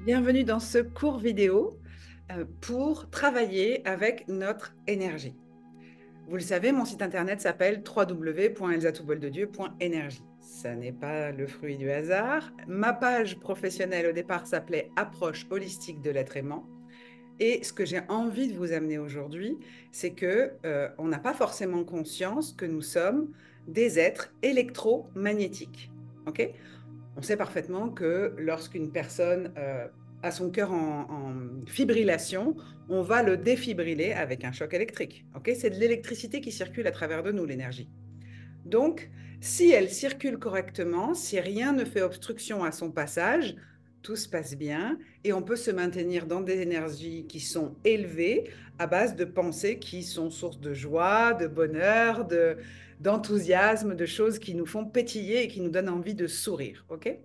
Bienvenue dans ce court vidéo pour travailler avec notre énergie. Vous le savez, mon site internet s'appelle www.elsatouboldedieu.énergie. Ça n'est pas le fruit du hasard. Ma page professionnelle au départ s'appelait Approche holistique de l'être aimant. Et ce que j'ai envie de vous amener aujourd'hui, c'est que on n'a pas forcément conscience que nous sommes des êtres électromagnétiques. Ok? On sait parfaitement que lorsqu'une personne a son cœur en fibrillation, on va le défibriller avec un choc électrique. Okay, c'est de l'électricité qui circule à travers de nous, l'énergie. Donc, si elle circule correctement, si rien ne fait obstruction à son passage, tout se passe bien et on peut se maintenir dans des énergies qui sont élevées à base de pensées qui sont source de joie, de bonheur, d'enthousiasme, de choses qui nous font pétiller et qui nous donnent envie de sourire. Ok?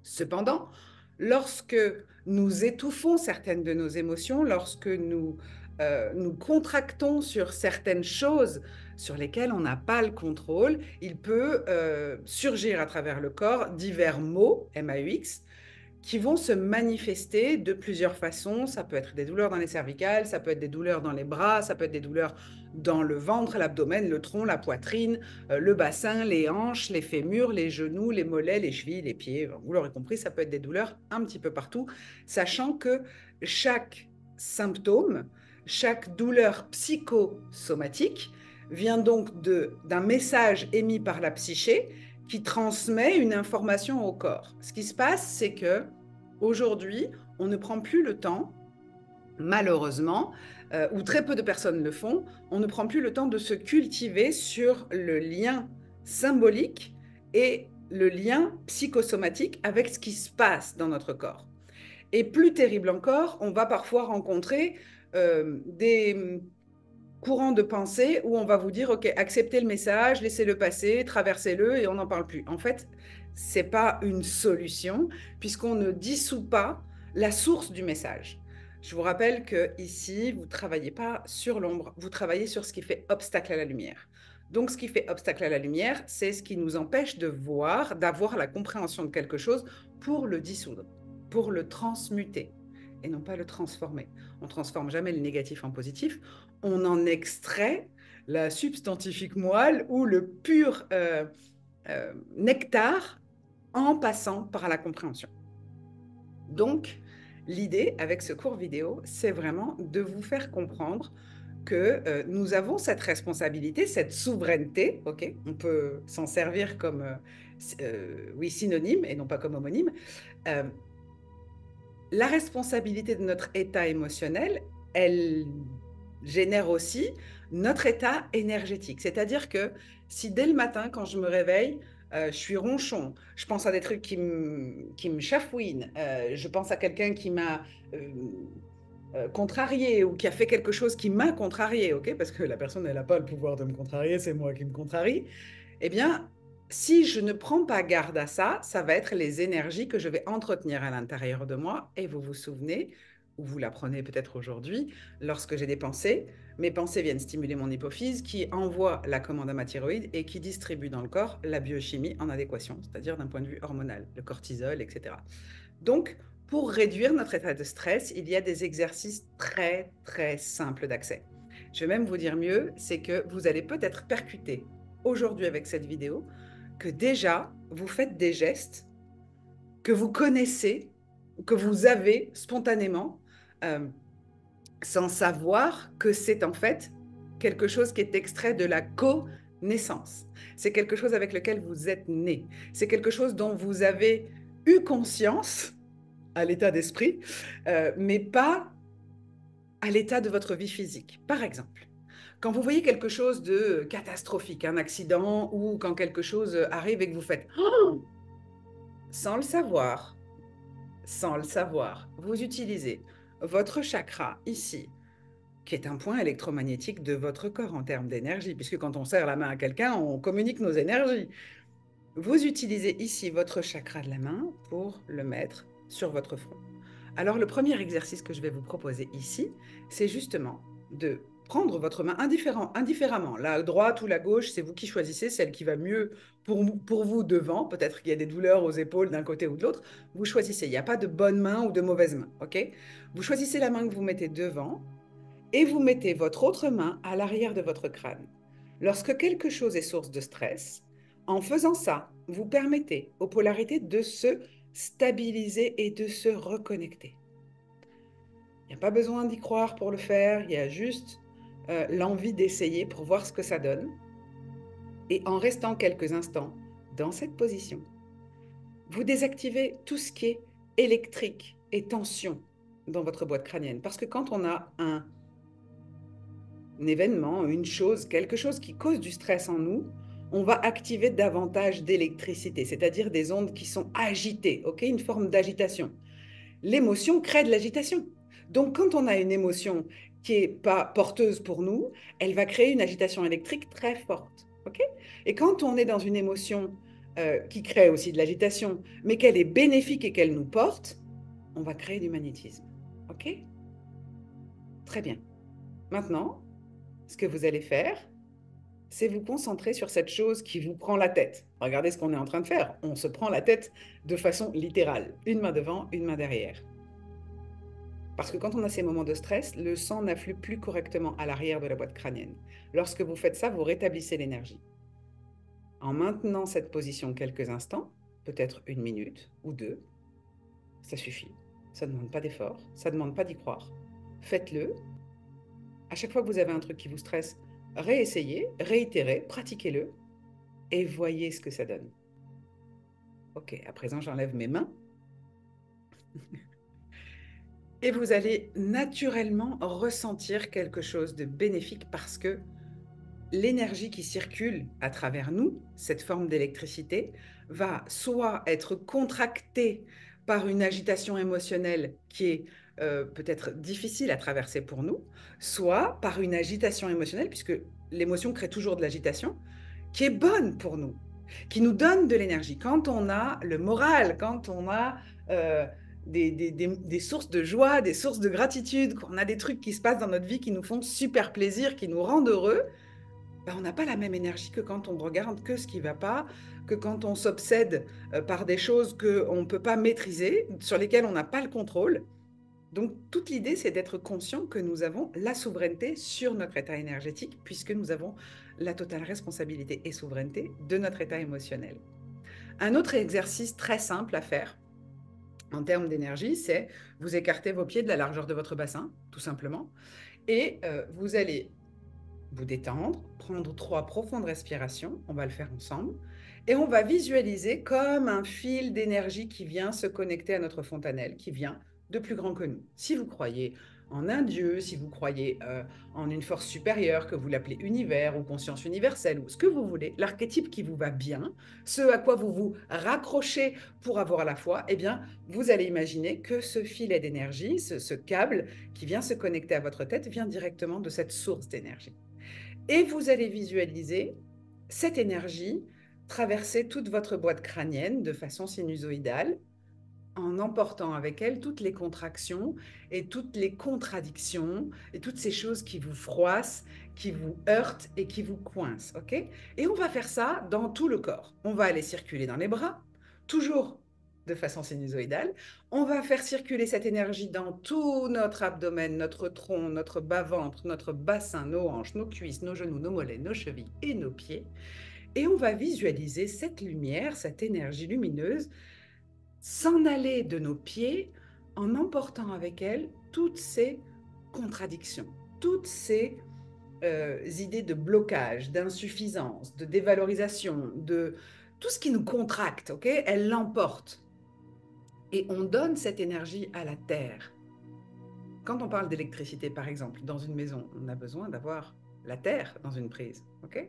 Cependant, lorsque nous étouffons certaines de nos émotions, lorsque nous contractons sur certaines choses sur lesquelles on n'a pas le contrôle, il peut surgir à travers le corps divers maux, MAUX, qui vont se manifester de plusieurs façons. Ça peut être des douleurs dans les cervicales, ça peut être des douleurs dans les bras, ça peut être des douleurs dans le ventre, l'abdomen, le tronc, la poitrine, le bassin, les hanches, les fémurs, les genoux, les mollets, les chevilles, les pieds. Vous l'aurez compris, ça peut être des douleurs un petit peu partout, sachant que chaque symptôme, chaque douleur psychosomatique vient donc d'un message émis par la psyché qui transmet une information au corps. Ce qui se passe, c'est que aujourd'hui, on ne prend plus le temps, malheureusement, ou très peu de personnes le font, on ne prend plus le temps de se cultiver sur le lien symbolique et le lien psychosomatique avec ce qui se passe dans notre corps. Et plus terrible encore, on va parfois rencontrer des courant de pensée où on va vous dire, OK, acceptez le message, laissez-le passer, traversez-le et on n'en parle plus. En fait, ce n'est pas une solution puisqu'on ne dissout pas la source du message. Je vous rappelle que ici, vous ne travaillez pas sur l'ombre, vous travaillez sur ce qui fait obstacle à la lumière. Donc, ce qui fait obstacle à la lumière, c'est ce qui nous empêche de voir, d'avoir la compréhension de quelque chose pour le dissoudre, pour le transmuter et non pas le transformer. On ne transforme jamais le négatif en positif, on en extrait la substantifique moelle ou le pur nectar en passant par la compréhension. Donc, l'idée avec ce court vidéo, c'est vraiment de vous faire comprendre que nous avons cette responsabilité, cette souveraineté, ok? On peut s'en servir comme oui, synonyme et non pas comme homonyme. Euh, la responsabilité de notre état émotionnel, elle génère aussi notre état énergétique. C'est-à-dire que si dès le matin, quand je me réveille, je suis ronchon, je pense à des trucs qui me chafouinent, je pense à quelqu'un qui m'a contrarié ou qui a fait quelque chose qui m'a contrarié, ok? Parce que la personne, elle n'a pas le pouvoir de me contrarier, c'est moi qui me contrarie. Eh bien, si je ne prends pas garde à ça, ça va être les énergies que je vais entretenir à l'intérieur de moi. Et vous vous souvenez, ou vous l'apprenez peut-être aujourd'hui, lorsque j'ai des pensées, mes pensées viennent stimuler mon hypophyse qui envoie la commande à ma thyroïde et qui distribue dans le corps la biochimie en adéquation, c'est-à-dire d'un point de vue hormonal, le cortisol, etc. Donc, pour réduire notre état de stress, il y a des exercices très, très simples d'accès. Je vais même vous dire mieux, c'est que vous allez peut-être percuter aujourd'hui avec cette vidéo que déjà, vous faites des gestes que vous connaissez, que vous avez spontanément, euh, sans savoir que c'est en fait quelque chose qui est extrait de la connaissance. C'est quelque chose avec lequel vous êtes né. C'est quelque chose dont vous avez eu conscience à l'état d'esprit, mais pas à l'état de votre vie physique. Par exemple, quand vous voyez quelque chose de catastrophique, un accident, ou quand quelque chose arrive et que vous faites oh sans le savoir, sans le savoir, vous utilisez votre chakra ici, qui est un point électromagnétique de votre corps en termes d'énergie, puisque quand on serre la main à quelqu'un, on communique nos énergies. Vous utilisez ici votre chakra de la main pour le mettre sur votre front. Alors, le premier exercice que je vais vous proposer ici, c'est justement de prendre votre main indifféremment. La droite ou la gauche, c'est vous qui choisissez celle qui va mieux pour vous devant. Peut-être qu'il y a des douleurs aux épaules d'un côté ou de l'autre. Vous choisissez. Il n'y a pas de bonne main ou de mauvaise main. OK? Vous choisissez la main que vous mettez devant et vous mettez votre autre main à l'arrière de votre crâne. Lorsque quelque chose est source de stress, en faisant ça, vous permettez aux polarités de se stabiliser et de se reconnecter. Il n'y a pas besoin d'y croire pour le faire, il y a juste l'envie d'essayer pour voir ce que ça donne. Et en restant quelques instants dans cette position, vous désactivez tout ce qui est électrique et tension dans votre boîte crânienne. Parce que quand on a un événement, une chose, quelque chose qui cause du stress en nous, on va activer davantage d'électricité, c'est-à-dire des ondes qui sont agitées, ok, une forme d'agitation. L'émotion crée de l'agitation. Donc, quand on a une émotion qui n'est pas porteuse pour nous, elle va créer une agitation électrique très forte. Ok. Et quand on est dans une émotion qui crée aussi de l'agitation, mais qu'elle est bénéfique et qu'elle nous porte, on va créer du magnétisme. Ok. Très bien. Maintenant, ce que vous allez faire, c'est vous concentrer sur cette chose qui vous prend la tête. Regardez ce qu'on est en train de faire. On se prend la tête de façon littérale. Une main devant, une main derrière. Parce que quand on a ces moments de stress, le sang n'afflue plus correctement à l'arrière de la boîte crânienne. Lorsque vous faites ça, vous rétablissez l'énergie. En maintenant cette position quelques instants, peut-être 1 minute ou 2, ça suffit. Ça ne demande pas d'effort, ça ne demande pas d'y croire. Faites-le. À chaque fois que vous avez un truc qui vous stresse, réessayez, réitérez, pratiquez-le et voyez ce que ça donne. Ok, à présent j'enlève mes mains. Et vous allez naturellement ressentir quelque chose de bénéfique parce que l'énergie qui circule à travers nous, cette forme d'électricité, va soit être contractée par une agitation émotionnelle qui est peut-être difficile à traverser pour nous, soit par une agitation émotionnelle, puisque l'émotion crée toujours de l'agitation, qui est bonne pour nous, qui nous donne de l'énergie. Quand on a le moral, quand on a des sources de joie, des sources de gratitude, quand on a des trucs qui se passent dans notre vie qui nous font super plaisir, qui nous rendent heureux, ben, on n'a pas la même énergie que quand on regarde que ce qui ne va pas, que quand on s'obsède par des choses qu'on ne peut pas maîtriser, sur lesquelles on n'a pas le contrôle. Donc, toute l'idée, c'est d'être conscient que nous avons la souveraineté sur notre état énergétique, puisque nous avons la totale responsabilité et souveraineté de notre état émotionnel. Un autre exercice très simple à faire en termes d'énergie, c'est vous écartez vos pieds de la largeur de votre bassin, tout simplement, et vous allez vous détendre, prendre 3 profondes respirations, on va le faire ensemble, et on va visualiser comme un fil d'énergie qui vient se connecter à notre fontanelle, qui vient de plus grand que nous. Si vous croyez en un Dieu, si vous croyez en une force supérieure, que vous l'appelez univers ou conscience universelle, ou ce que vous voulez, l'archétype qui vous va bien, ce à quoi vous vous raccrochez pour avoir la foi, eh bien, vous allez imaginer que ce filet d'énergie, ce câble qui vient se connecter à votre tête, vient directement de cette source d'énergie. Et vous allez visualiser cette énergie traverser toute votre boîte crânienne de façon sinusoïdale, en emportant avec elle toutes les contractions et toutes les contradictions et toutes ces choses qui vous froissent, qui vous heurtent et qui vous coincent. Ok. Et on va faire ça dans tout le corps. On va aller circuler dans les bras, toujours de façon sinusoïdale. On va faire circuler cette énergie dans tout notre abdomen, notre tronc, notre bas-ventre, notre bassin, nos hanches, nos cuisses, nos genoux, nos mollets, nos chevilles et nos pieds. Et on va visualiser cette lumière, cette énergie lumineuse s'en aller de nos pieds en emportant avec elle toutes ces contradictions, toutes ces idées de blocage, d'insuffisance, de dévalorisation, de tout ce qui nous contracte, ok. Elle l'emporte. Et on donne cette énergie à la terre. Quand on parle d'électricité, par exemple, dans une maison, on a besoin d'avoir la terre dans une prise, ok.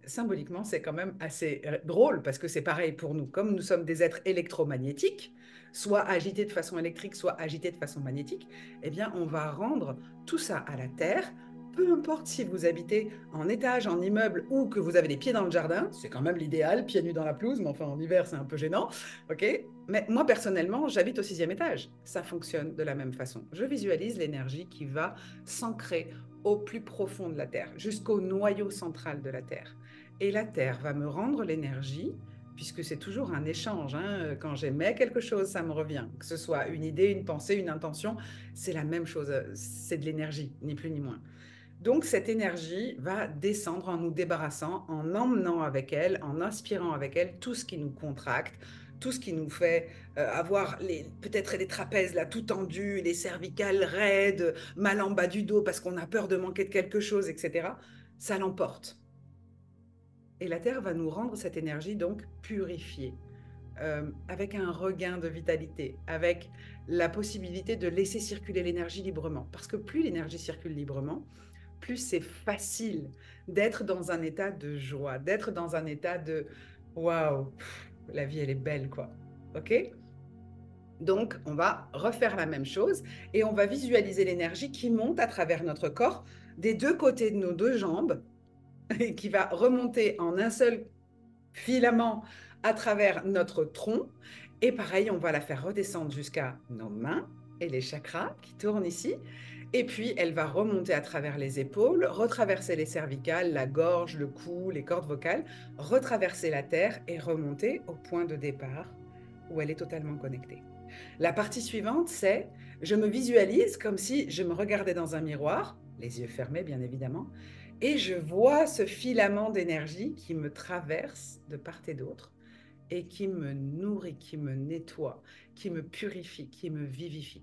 Symboliquement, c'est quand même assez drôle parce que c'est pareil pour nous. Comme nous sommes des êtres électromagnétiques, soit agités de façon électrique, soit agités de façon magnétique, eh bien, on va rendre tout ça à la terre. Peu importe si vous habitez en étage, en immeuble ou que vous avez les pieds dans le jardin, c'est quand même l'idéal, pieds nus dans la pelouse, mais enfin en hiver c'est un peu gênant, ok. Mais moi personnellement, j'habite au 6e étage, ça fonctionne de la même façon. Je visualise l'énergie qui va s'ancrer au plus profond de la Terre, jusqu'au noyau central de la Terre. Et la Terre va me rendre l'énergie, puisque c'est toujours un échange. Hein. Quand j'émets quelque chose, ça me revient. Que ce soit une idée, une pensée, une intention, c'est la même chose. C'est de l'énergie, ni plus ni moins. Donc cette énergie va descendre en nous débarrassant, en emmenant avec elle, en inspirant avec elle tout ce qui nous contracte, tout ce qui nous fait avoir peut-être les trapèzes là tout tendus, les cervicales raides, mal en bas du dos parce qu'on a peur de manquer de quelque chose, etc. Ça l'emporte. Et la Terre va nous rendre cette énergie donc purifiée, avec un regain de vitalité, avec la possibilité de laisser circuler l'énergie librement. Parce que plus l'énergie circule librement, plus c'est facile d'être dans un état de joie, d'être dans un état de waouh, la vie elle est belle quoi. Ok? Donc on va refaire la même chose et on va visualiser l'énergie qui monte à travers notre corps des deux côtés de nos deux jambes et qui va remonter en un seul filament à travers notre tronc. Et pareil, on va la faire redescendre jusqu'à nos mains et les chakras qui tournent ici. Et puis, elle va remonter à travers les épaules, retraverser les cervicales, la gorge, le cou, les cordes vocales, retraverser la terre et remonter au point de départ où elle est totalement connectée. La partie suivante, c'est je me visualise comme si je me regardais dans un miroir, les yeux fermés bien évidemment, et je vois ce filament d'énergie qui me traverse de part et d'autre et qui me nourrit, qui me nettoie, qui me purifie, qui me vivifie.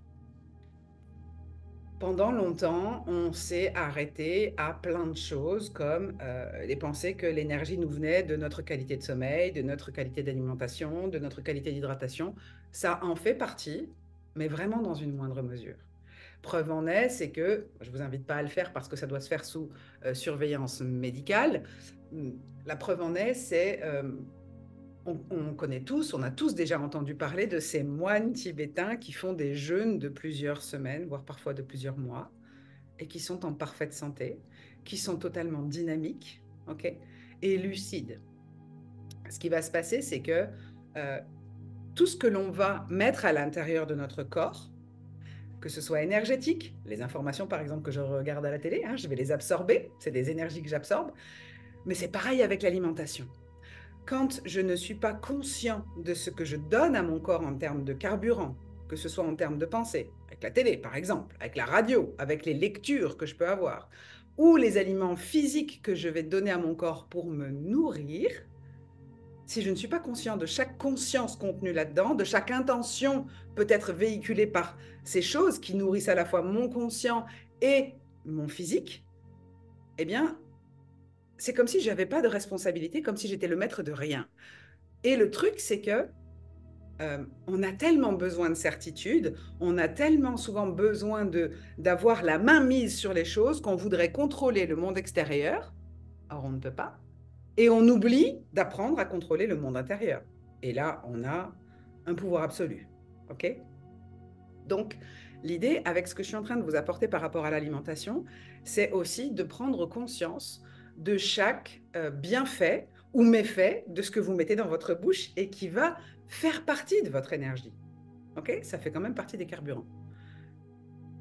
Pendant longtemps, on s'est arrêté à plein de choses comme les pensées que l'énergie nous venait de notre qualité de sommeil, de notre qualité d'alimentation, de notre qualité d'hydratation. Ça en fait partie, mais vraiment dans une moindre mesure. Preuve en est, c'est que, je ne vous invite pas à le faire parce que ça doit se faire sous surveillance médicale. La preuve en est, c'est on connaît tous, on a tous déjà entendu parler de ces moines tibétains qui font des jeûnes de plusieurs semaines, voire parfois de plusieurs mois, et qui sont en parfaite santé, qui sont totalement dynamiques, ok, et lucides. Ce qui va se passer, c'est que tout ce que l'on va mettre à l'intérieur de notre corps, que ce soit énergétique, les informations par exemple que je regarde à la télé, hein, je vais les absorber, c'est des énergies que j'absorbe, mais c'est pareil avec l'alimentation. Quand je ne suis pas conscient de ce que je donne à mon corps en termes de carburant, que ce soit en termes de pensée, avec la télé par exemple, avec la radio, avec les lectures que je peux avoir, ou les aliments physiques que je vais donner à mon corps pour me nourrir, si je ne suis pas conscient de chaque conscience contenue là-dedans, de chaque intention peut-être véhiculée par ces choses qui nourrissent à la fois mon conscient et mon physique, eh bien, c'est comme si je n'avais pas de responsabilité, comme si j'étais le maître de rien. Et le truc, c'est que on a tellement besoin de certitude, on a tellement souvent besoin d'avoir la main mise sur les choses qu'on voudrait contrôler le monde extérieur, or on ne peut pas, et on oublie d'apprendre à contrôler le monde intérieur. Et là, on a un pouvoir absolu. OK? Donc, l'idée, avec ce que je suis en train de vous apporter par rapport à l'alimentation, c'est aussi de prendre conscience de chaque bienfait ou méfait de ce que vous mettez dans votre bouche et qui va faire partie de votre énergie. OK? Ça fait quand même partie des carburants.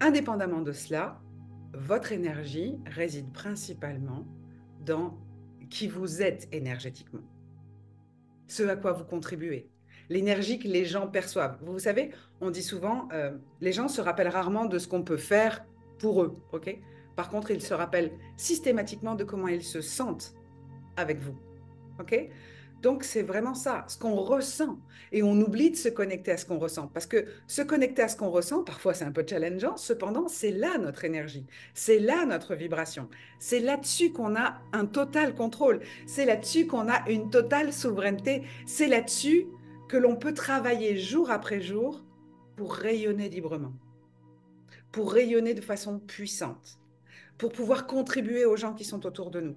Indépendamment de cela, votre énergie réside principalement dans qui vous êtes énergétiquement, ce à quoi vous contribuez, l'énergie que les gens perçoivent. Vous savez, on dit souvent, les gens se rappellent rarement de ce qu'on peut faire pour eux, ok? Par contre, ils se rappellent systématiquement de comment ils se sentent avec vous, ok? Donc, c'est vraiment ça, ce qu'on ressent. Et on oublie de se connecter à ce qu'on ressent. Parce que se connecter à ce qu'on ressent, parfois c'est un peu challengeant, cependant, c'est là notre énergie. C'est là notre vibration. C'est là-dessus qu'on a un total contrôle. C'est là-dessus qu'on a une totale souveraineté. C'est là-dessus que l'on peut travailler jour après jour pour rayonner librement, pour rayonner de façon puissante, pour pouvoir contribuer aux gens qui sont autour de nous.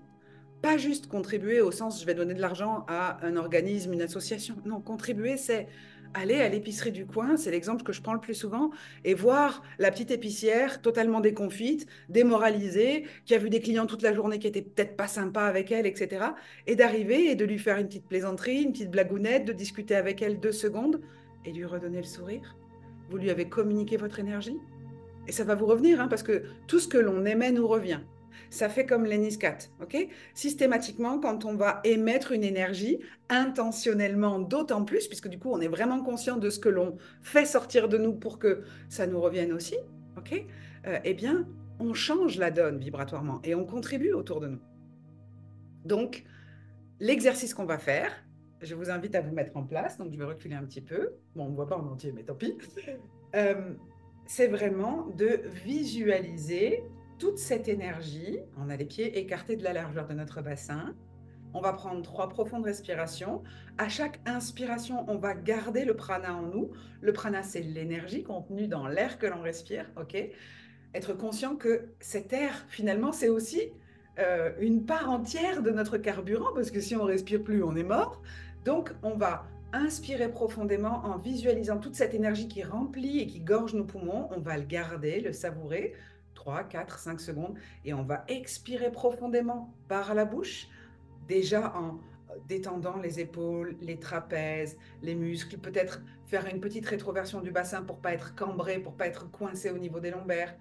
Pas juste contribuer au sens je vais donner de l'argent à un organisme, une association. Non, contribuer, c'est aller à l'épicerie du coin, c'est l'exemple que je prends le plus souvent, et voir la petite épicière totalement déconfite, démoralisée, qui a vu des clients toute la journée qui étaient peut-être pas sympas avec elle, etc. Et d'arriver et de lui faire une petite plaisanterie, une petite blagounette, de discuter avec elle 2 secondes et lui redonner le sourire. Vous lui avez communiqué votre énergie. Et ça va vous revenir, hein, parce que tout ce que l'on émet nous revient. Ça fait comme l'ENISCAT, ok? Systématiquement, quand on va émettre une énergie, intentionnellement d'autant plus, puisque du coup, on est vraiment conscient de ce que l'on fait sortir de nous pour que ça nous revienne aussi, ok? Eh bien, on change la donne vibratoirement et on contribue autour de nous. Donc, l'exercice qu'on va faire, je vous invite à vous mettre en place, donc je vais reculer un petit peu. Bon, on ne voit pas en entier, mais tant pis. Euh, c'est vraiment de visualiser toute cette énergie. On a les pieds écartés de la largeur de notre bassin. On va prendre 3 profondes respirations. À chaque inspiration, on va garder le prana en nous. Le prana, c'est l'énergie contenue dans l'air que l'on respire, ok? Être conscient que cet air, finalement, c'est aussi une part entière de notre carburant, parce que si on ne respire plus, on est mort. Donc, on va inspirer profondément en visualisant toute cette énergie qui remplit et qui gorge nos poumons. On va le garder, le savourer, 3, 4, 5 secondes, et on va expirer profondément par la bouche, déjà en détendant les épaules, les trapèzes, les muscles, peut-être faire une petite rétroversion du bassin pour pas être cambré, pour pas être coincé au niveau des lombaires.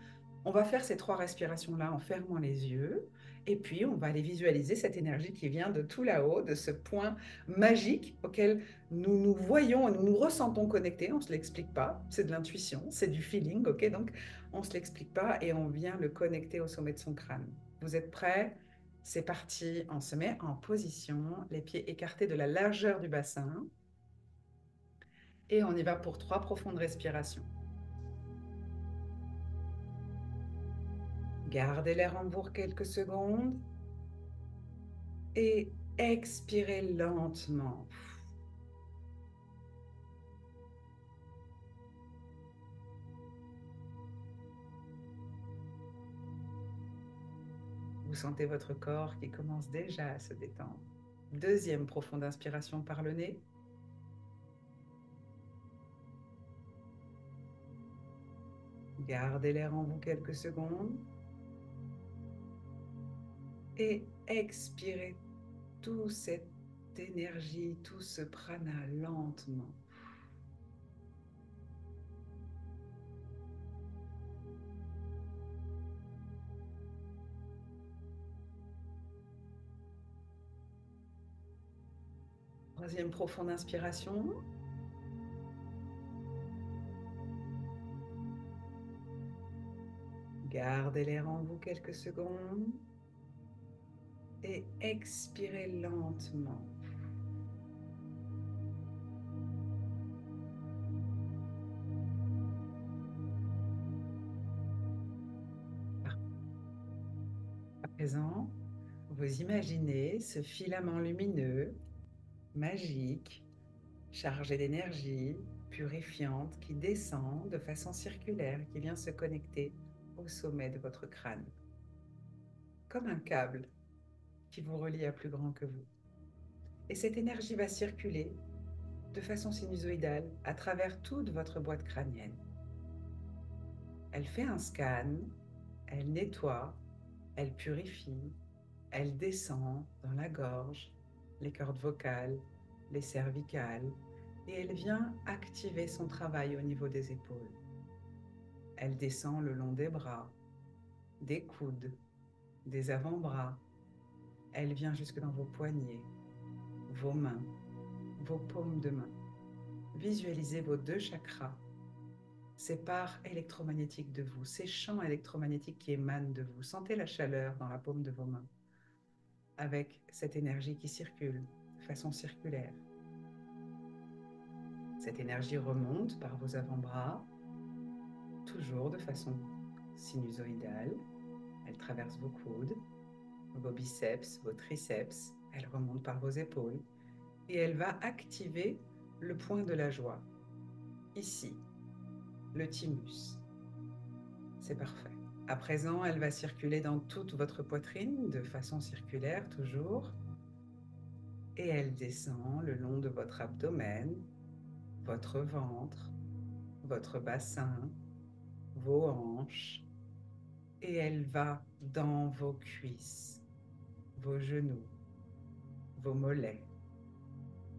On va faire ces 3 respirations-là en fermant les yeux. Et puis, on va aller visualiser cette énergie qui vient de tout là-haut, de ce point magique auquel nous nous voyons et nous nous ressentons connectés. On ne se l'explique pas. C'est de l'intuition, c'est du feeling, ok? Donc, on ne se l'explique pas et on vient le connecter au sommet de son crâne. Vous êtes prêts? C'est parti. On se met en position, les pieds écartés de la largeur du bassin. Et on y va pour 3 profondes respirations. Gardez l'air en vous quelques secondes et expirez lentement. Vous sentez votre corps qui commence déjà à se détendre. Deuxième profonde inspiration par le nez. Gardez l'air en vous quelques secondes et expirez toute cette énergie, tout ce prana lentement. Troisième profonde inspiration. Gardez l'air en vous quelques secondes et expirez lentement. À présent, vous imaginez ce filament lumineux, magique, chargé d'énergie, purifiante, qui descend de façon circulaire, qui vient se connecter au sommet de votre crâne, comme un câble qui vous relie à plus grand que vous. Et cette énergie va circuler de façon sinusoïdale à travers toute votre boîte crânienne. Elle fait un scan, elle nettoie, elle purifie, elle descend dans la gorge, les cordes vocales, les cervicales, et elle vient activer son travail au niveau des épaules. Elle descend le long des bras, des coudes, des avant-bras. Elle vient jusque dans vos poignets, vos mains, vos paumes de main. Visualisez vos 2 chakras, ces parts électromagnétiques de vous, ces champs électromagnétiques qui émanent de vous. Sentez la chaleur dans la paume de vos mains, avec cette énergie qui circule de façon circulaire. Cette énergie remonte par vos avant-bras, toujours de façon sinusoïdale. Elle traverse vos coudes, vos biceps, vos triceps. Elle remonte par vos épaules et elle va activer le point de la joie. Ici, le thymus. C'est parfait. À présent, elle va circuler dans toute votre poitrine de façon circulaire toujours. Et elle descend le long de votre abdomen, votre ventre, votre bassin, vos hanches. Et elle va dans vos cuisses, vos genoux, vos mollets.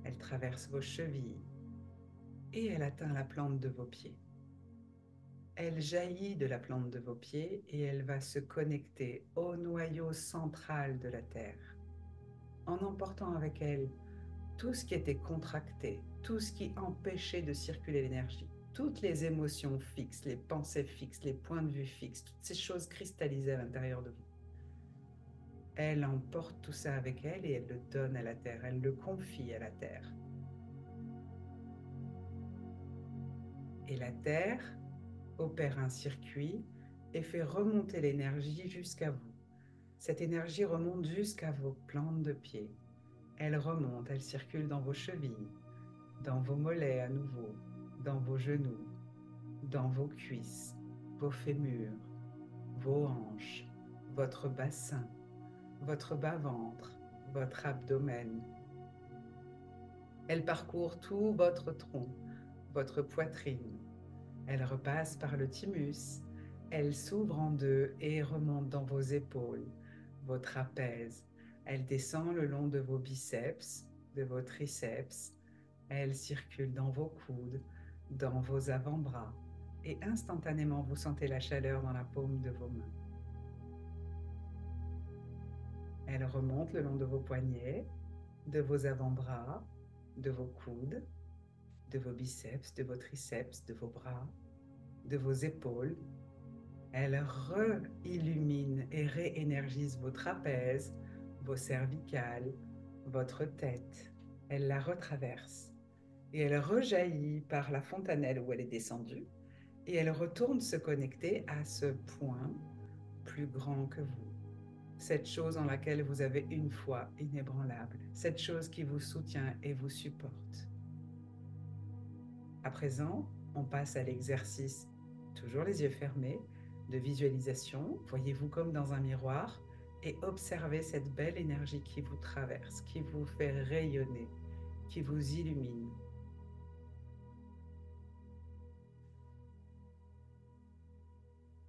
Elle traverse vos chevilles et elle atteint la plante de vos pieds. Elle jaillit de la plante de vos pieds et elle va se connecter au noyau central de la Terre, en emportant avec elle tout ce qui était contracté, tout ce qui empêchait de circuler l'énergie, toutes les émotions fixes, les pensées fixes, les points de vue fixes, toutes ces choses cristallisées à l'intérieur de vous. Elle emporte tout ça avec elle et elle le donne à la Terre, elle le confie à la Terre. Et la Terre opère un circuit et fait remonter l'énergie jusqu'à vous. Cette énergie remonte jusqu'à vos plantes de pied. Elle remonte, elle circule dans vos chevilles, dans vos mollets à nouveau, dans vos genoux, dans vos cuisses, vos fémurs, vos hanches, votre bassin, votre bas-ventre, votre abdomen. Elle parcourt tout votre tronc, votre poitrine. Elle repasse par le thymus. Elle s'ouvre en deux et remonte dans vos épaules, vos trapèzes. Elle descend le long de vos biceps, de vos triceps. Elle circule dans vos coudes, dans vos avant-bras. Et instantanément, vous sentez la chaleur dans la paume de vos mains. Elle remonte le long de vos poignets, de vos avant-bras, de vos coudes, de vos biceps, de vos triceps, de vos bras, de vos épaules. Elle re-illumine et réénergise vos trapèzes, vos cervicales, votre tête. Elle la retraverse et elle rejaillit par la fontanelle où elle est descendue et elle retourne se connecter à ce point plus grand que vous. Cette chose en laquelle vous avez une foi inébranlable, cette chose qui vous soutient et vous supporte. À présent, on passe à l'exercice, toujours les yeux fermés, de visualisation. Voyez-vous comme dans un miroir et observez cette belle énergie qui vous traverse, qui vous fait rayonner, qui vous illumine.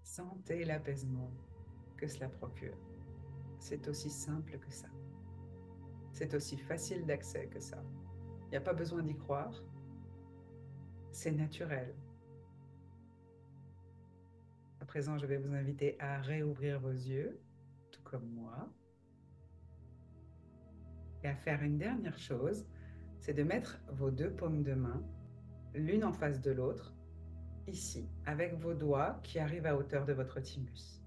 Sentez l'apaisement que cela procure. C'est aussi simple que ça. C'est aussi facile d'accès que ça. Il n'y a pas besoin d'y croire. C'est naturel. À présent, je vais vous inviter à réouvrir vos yeux, tout comme moi, et à faire une dernière chose, c'est de mettre vos deux paumes de main, l'une en face de l'autre, ici, avec vos doigts qui arrivent à hauteur de votre thymus.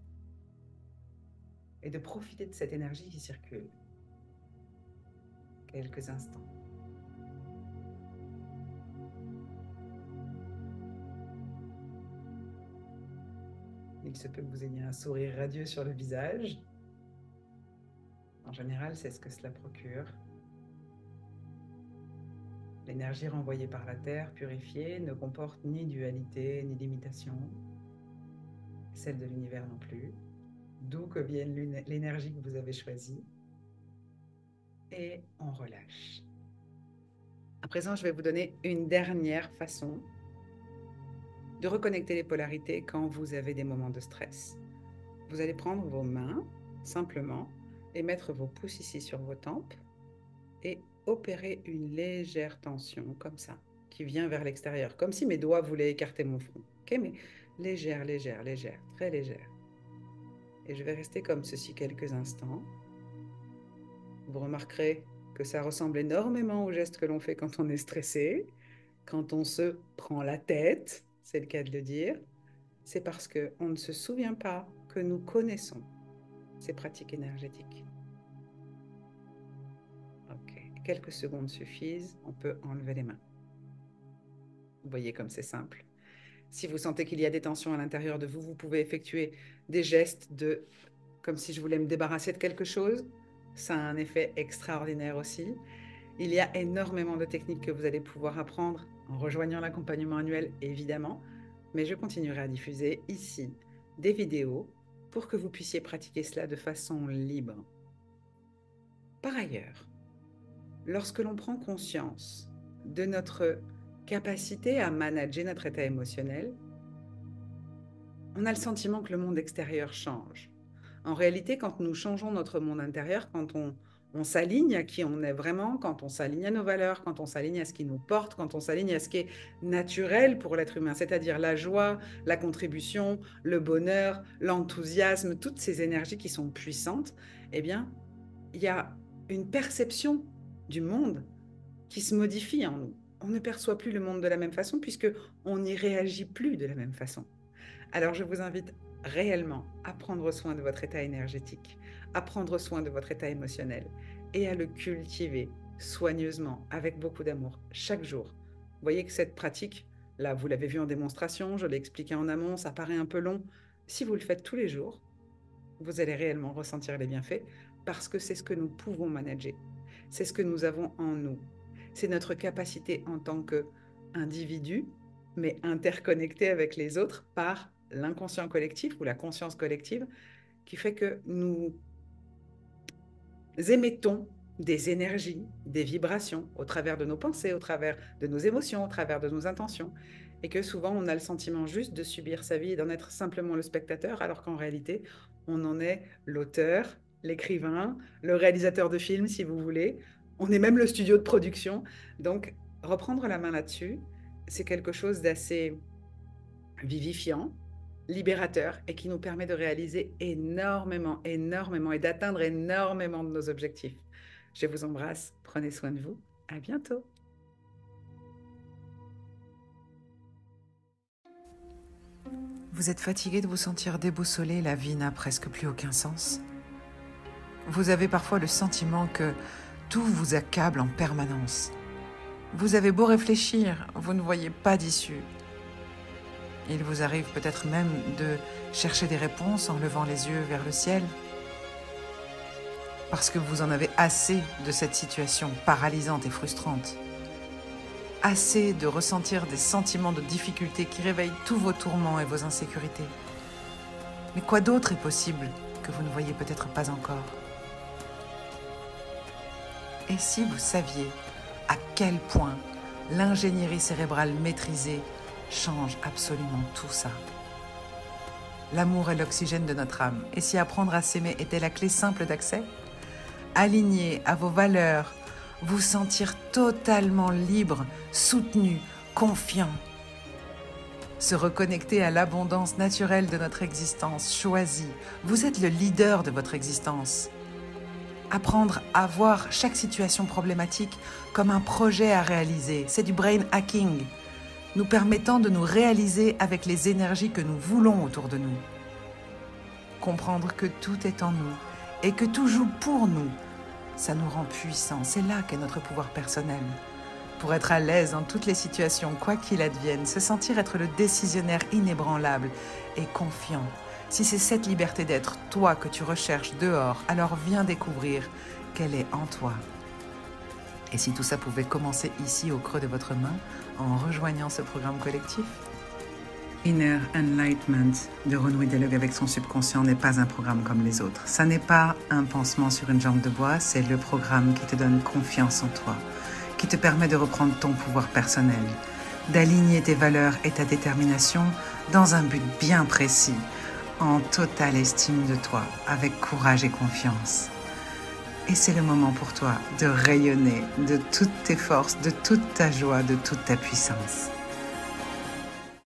Et de profiter de cette énergie qui circule. Quelques instants. Il se peut que vous ayez un sourire radieux sur le visage. En général, c'est ce que cela procure. L'énergie renvoyée par la Terre, purifiée, ne comporte ni dualité, ni limitation. Celle de l'univers non plus. D'où que vienne l'énergie que vous avez choisie. Et on relâche. À présent, je vais vous donner une dernière façon de reconnecter les polarités quand vous avez des moments de stress. Vous allez prendre vos mains, simplement, et mettre vos pouces ici sur vos tempes et opérer une légère tension, comme ça, qui vient vers l'extérieur, comme si mes doigts voulaient écarter mon front. Ok, mais légère, légère, légère, très légère. Et je vais rester comme ceci quelques instants. Vous remarquerez que ça ressemble énormément au geste que l'on fait quand on est stressé, quand on se prend la tête, c'est le cas de le dire. C'est parce qu'on ne se souvient pas que nous connaissons ces pratiques énergétiques. Ok, quelques secondes suffisent, on peut enlever les mains. Vous voyez comme c'est simple. Si vous sentez qu'il y a des tensions à l'intérieur de vous, vous pouvez effectuer des gestes comme si je voulais me débarrasser de quelque chose. Ça a un effet extraordinaire aussi. Il y a énormément de techniques que vous allez pouvoir apprendre en rejoignant l'accompagnement annuel, évidemment, mais je continuerai à diffuser ici des vidéos pour que vous puissiez pratiquer cela de façon libre. Par ailleurs, lorsque l'on prend conscience de notre capacité à manager notre état émotionnel, on a le sentiment que le monde extérieur change. En réalité, quand nous changeons notre monde intérieur, quand On s'aligne à qui on est vraiment quand on s'aligne à nos valeurs, quand on s'aligne à ce qui nous porte, quand on s'aligne à ce qui est naturel pour l'être humain, c'est-à-dire la joie, la contribution, le bonheur, l'enthousiasme, toutes ces énergies qui sont puissantes. Eh bien, il y a une perception du monde qui se modifie en nous. On ne perçoit plus le monde de la même façon puisque on n'y réagit plus de la même façon. Alors je vous invite réellement à prendre soin de votre état énergétique, à prendre soin de votre état émotionnel et à le cultiver soigneusement, avec beaucoup d'amour, chaque jour. Vous voyez que cette pratique, là, vous l'avez vu en démonstration, je l'ai expliqué en amont, ça paraît un peu long. Si vous le faites tous les jours, vous allez réellement ressentir les bienfaits parce que c'est ce que nous pouvons manager. C'est ce que nous avons en nous. C'est notre capacité en tant qu'individu, mais interconnecté avec les autres par l'inconscient collectif ou la conscience collective, qui fait que nous émettons des énergies, des vibrations au travers de nos pensées, au travers de nos émotions, au travers de nos intentions, et que souvent on a le sentiment juste de subir sa vie et d'en être simplement le spectateur, alors qu'en réalité, on en est l'auteur, l'écrivain, le réalisateur de films, si vous voulez. On est même le studio de production. Donc, reprendre la main là-dessus, c'est quelque chose d'assez vivifiant, libérateur et qui nous permet de réaliser énormément, énormément et d'atteindre énormément de nos objectifs. Je vous embrasse, prenez soin de vous, à bientôt. Vous êtes fatigué de vous sentir déboussolé, la vie n'a presque plus aucun sens. Vous avez parfois le sentiment que tout vous accable en permanence. Vous avez beau réfléchir, vous ne voyez pas d'issue. Il vous arrive peut-être même de chercher des réponses en levant les yeux vers le ciel, parce que vous en avez assez de cette situation paralysante et frustrante. Assez de ressentir des sentiments de difficulté qui réveillent tous vos tourments et vos insécurités. Mais quoi d'autre est possible que vous ne voyez peut-être pas encore? Et si vous saviez à quel point l'ingénierie cérébrale maîtrisée change absolument tout ça? L'amour est l'oxygène de notre âme. Et si apprendre à s'aimer était la clé simple d'accès? Aligné à vos valeurs, vous sentir totalement libre, soutenu, confiant. Se reconnecter à l'abondance naturelle de notre existence, choisie. Vous êtes le leader de votre existence. Apprendre à voir chaque situation problématique comme un projet à réaliser. C'est du brain hacking, nous permettant de nous réaliser avec les énergies que nous voulons autour de nous. Comprendre que tout est en nous et que tout joue pour nous, ça nous rend puissants. C'est là qu'est notre pouvoir personnel. Pour être à l'aise dans toutes les situations, quoi qu'il advienne, se sentir être le décisionnaire inébranlable et confiant. Si c'est cette liberté d'être toi que tu recherches dehors, alors viens découvrir qu'elle est en toi. Et si tout ça pouvait commencer ici au creux de votre main, en rejoignant ce programme collectif? Inner Enlightenment de renouer dialogue avec son subconscient n'est pas un programme comme les autres. Ça n'est pas un pansement sur une jambe de bois, c'est le programme qui te donne confiance en toi, qui te permet de reprendre ton pouvoir personnel, d'aligner tes valeurs et ta détermination dans un but bien précis, en totale estime de toi, avec courage et confiance. Et c'est le moment pour toi de rayonner de toutes tes forces, de toute ta joie, de toute ta puissance.